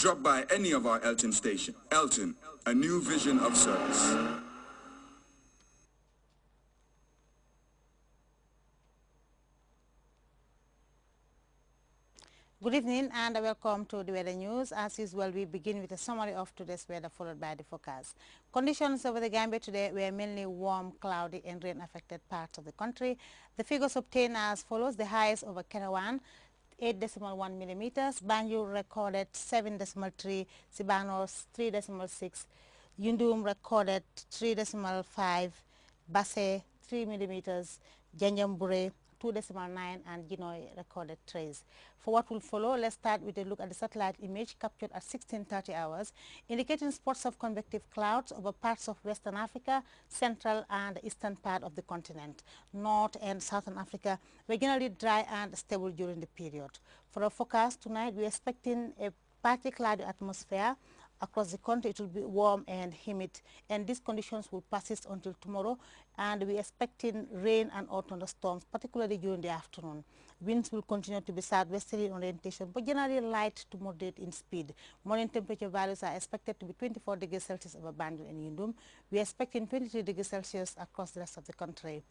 Drop by any of our Elton station. Elton, a new vision of service. Good evening and welcome to the weather news. As usual, we begin with a summary of today's weather followed by the forecast. Conditions over the Gambia today were mainly warm, cloudy and rain-affected parts of the country. The figures obtained as follows. The highest over Kerawan, 8.1 millimeters. Banjul recorded 7.3. Sibanos 3.6. Yundum recorded 3.5. Basse 3 millimeters. Janjambure 2.9 and Ginoy recorded 3. For what will follow, let's start with a look at the satellite image captured at 16:30 hours, indicating spots of convective clouds over parts of Western Africa, Central and Eastern part of the continent. North and Southern Africa were generally dry and stable during the period. For our forecast tonight, we're expecting a partly cloudy atmosphere. Across the country, it will be warm and humid, and these conditions will persist until tomorrow, and we're expecting rain and thunderstorms, particularly during the afternoon. Winds will continue to be southwesterly in orientation, but generally light to moderate in speed. Morning temperature values are expected to be 24 degrees Celsius over Banjul and Yundum. We're expecting 23 degrees Celsius across the rest of the country.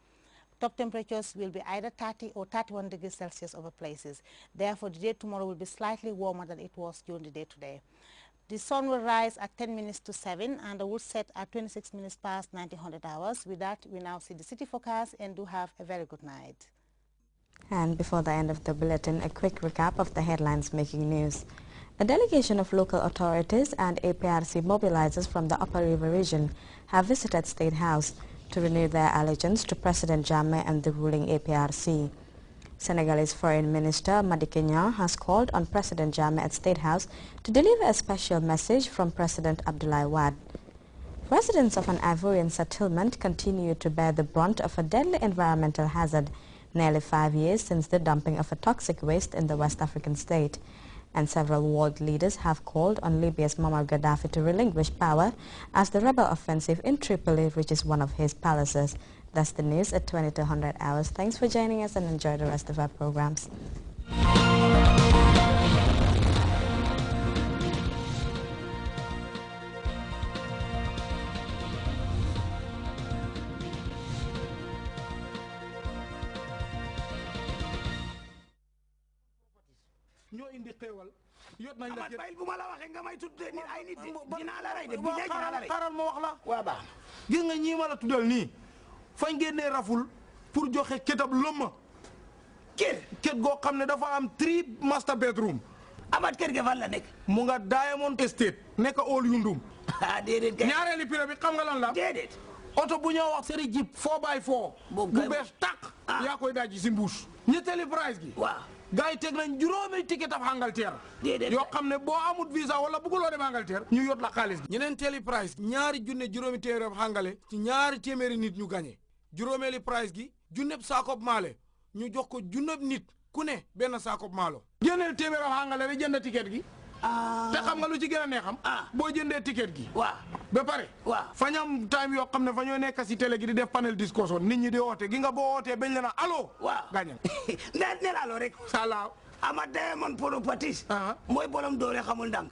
Top temperatures will be either 30 or 31 degrees Celsius over places. Therefore, the day tomorrow will be slightly warmer than it was during the day today. The sun will rise at 10 minutes to 7 and will set at 26 minutes past 1900 hours. With that, we now see the city forecast and do have a very good night. And before the end of the bulletin, a quick recap of the headlines making news. A delegation of local authorities and APRC mobilizers from the Upper River region have visited State House to renew their allegiance to President Jammeh and the ruling APRC. Senegalese Foreign Minister Madické Niang has called on President Jammeh at State House to deliver a special message from President Abdoulaye Wade. Residents of an Ivorian settlement continue to bear the brunt of a deadly environmental hazard nearly 5 years since the dumping of a toxic waste in the West African state. And several world leaders have called on Libya's Muammar Gaddafi to relinquish power as the rebel offensive in Tripoli reaches one of his palaces. That's the news at 2200 hours. Thanks for joining us and enjoy the rest of our programs. fañ génnee raful pour joxe ketab lëmma ket goo xam ne dafa am 3 master bedroom amat kër ga fan la nekk mu nga Diamond Estate nekk Old Yundum déedéet kay ñaareeli pire bi xam nga lan la déedéet oto bu ñoo wax seri jeep 4x4 bu bees tàq yaa koy dajji si mbuus ñetteeli price gi waaw gars yi teg nañ juróomi ticket af Angleterre yoo xam ne boo amut visa wala bëgguloo dem Angleterre ñu yot la xaalis gi ñeneenteeli price ñaari junne juróomi téeméer af Angale ci ñaari téeméeri nit ñu gagné juróomeeli price gi junneb saakob maale ñu jox ko junneb nit ku ne benn saakob maalo génneel téeméer af Angale rek jënd ticket gi te xam nga lu ci gën a neexam boo jëndee ticket gi waaw ba pare waaw fañam time yoo xam ne fa ñoo nekk si télé gi di def panel discussion nit ñi di woote gi nga boo wootee bañ leen a allo waaw gañal neel allo rek salaaw ama Diamond Properties mooy bolom doole xamul ndam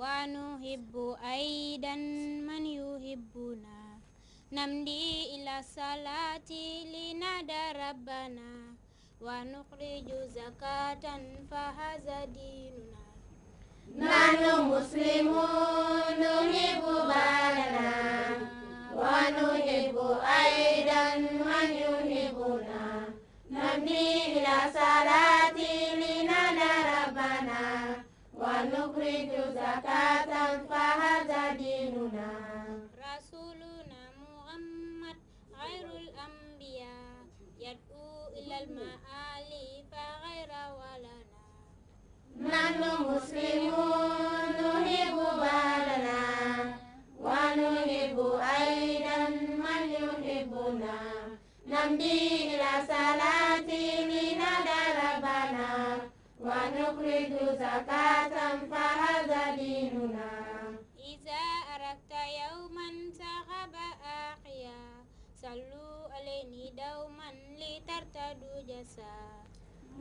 ونحب أيضا من يحبنا نمضي إلى الصلاة لندى ربنا ونخرج زكاة فهذا ديننا نحن مسلمون نحب بلدنا ونحب أيضا من يحبنا نمضي إلى صلاة لندى ربنا ونخرج زكاة فهذا ديننا رسولنا محمد غير الأنبياء يدعو إلى المعالي فغير ولنا نحن مسلمون نحب بلدنا ونحب أيضا من يحبنا نمضي إلى صلاة لندى ربنا ونخرج زكاة فهذا ديننا إذا أردت يوما سحب آخيا صلوا عليه دوما لترتدوا جسا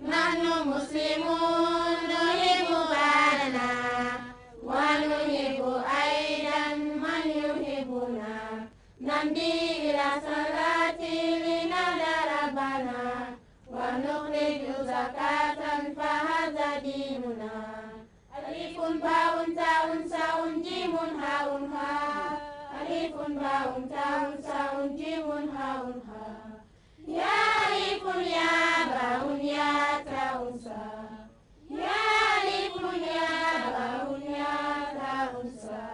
نحن مسلمون نحب بلدنا ونحب أيضا من يحبنا نمضي إلى صلاة لندى ربنا ونخرج زكاة فهذا ديننا ألف باء تاء ساء جيم هاء هاء ألف باء تاء ساء جيم هاء هاء يا ألف يا باء يا تاء ساء يا ألف يا باء يا تاء ساء.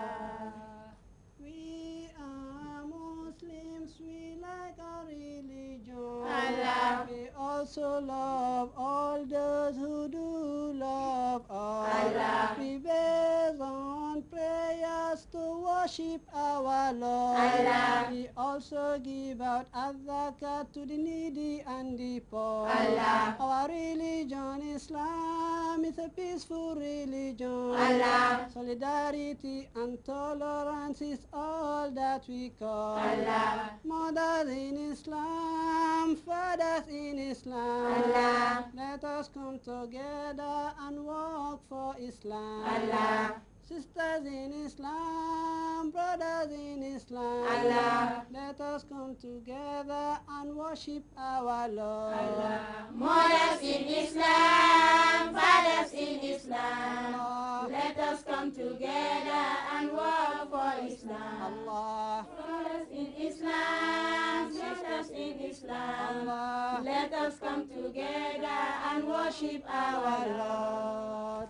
We are Muslims, we like our religion. Allah. We also love all those who do love us. Allah. We base on prayers to worship our Lord. Allah. We also give out zakat to the needy and the poor. Allah. Our religion, Islam, is a peaceful religion. Allah. Solidarity and tolerance is all that we call. Allah. Mothers in Islam, fathers in Islam. Allah. Let us come together and work for Islam. Allah. Sisters in Islam, brothers in Islam. Allah. Let us come together and worship our Lord. Allah. Mothers in Islam, fathers in Islam. Allah. Let us come together and work for Islam. Allah. Brothers in Islam, sisters in Islam. Allah. Let us come together and worship our Our Lord. Lord.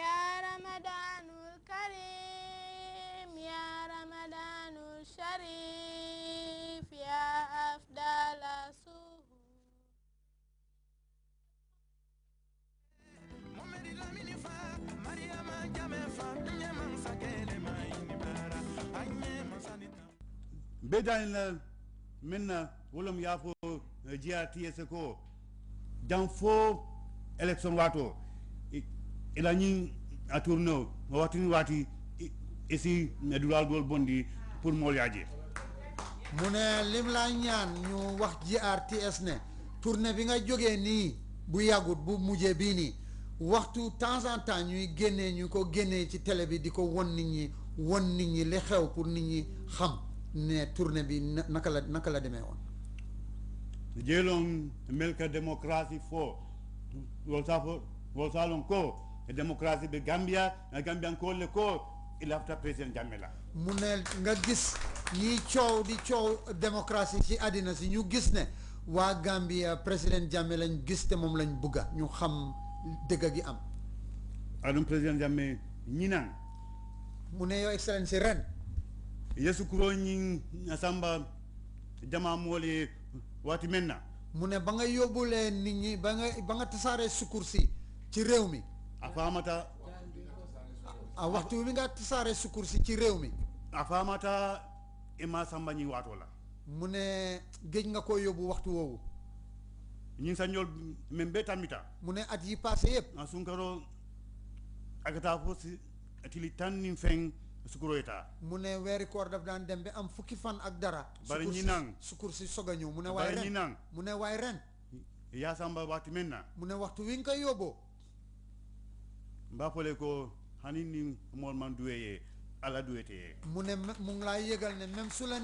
يا رمضان الكريم يا رمضان الشريف يا أفضل السهور بدأنا منا ولم يافو GRTS ko dans fo élection wato ila ñi a tourno wati ici medulal gol bondi pour mol yaaje mu ne lim la ñaan ñu wax GRTS ne tournée bi nga jógee nii bu yàggut bu mujjee bii nii waxtu temps en temps ñuy génnee ñu ko génnee ci télé bi di ko won nit ñi li xew pour nit ñi xam ne tournée bi naka la demee woon jeelon melka démocratie fo wol salon ko démocratie be Gambia ko le ko il afta président Jammeh la mu ne nga gis ñiy coow di coow démocratie ci àddina si ñu gis ne waa Gambia président Jammeh lañ gis te moom lañ bugga ñu xam dëgg gi am adum président Jammeh ñinan mu ne Your Excellency ren yesu kuro ñi asamba jama mooli wati menna mu ne ba nga yóbbulee nit ñi ba nga tasaaree sukkur si ci réew mi a faamata waxtu wi nga tasaaree sukkur si ci réew mi a faamata ima samba ñi waato la mu ne géej nga ko yóbbu waxtu woowu ñi sa ñol même be tamita mu ne at yi passé yëpp a sunkaro agata fo si atili tan ni feng sukuro eta mu ne weeri koor daf daan dem ba am fukki fan ak dara bari ñi nang sukkur si soog a ñëw mu ne waaye ren ñi nang mu ne waaye ren ya samba wati menna mu ne waxtu wi nga koy yóbboo mba fole ko hani ni mol man duweye ala duwete mu ne mu ngi laa yëgal ne même su la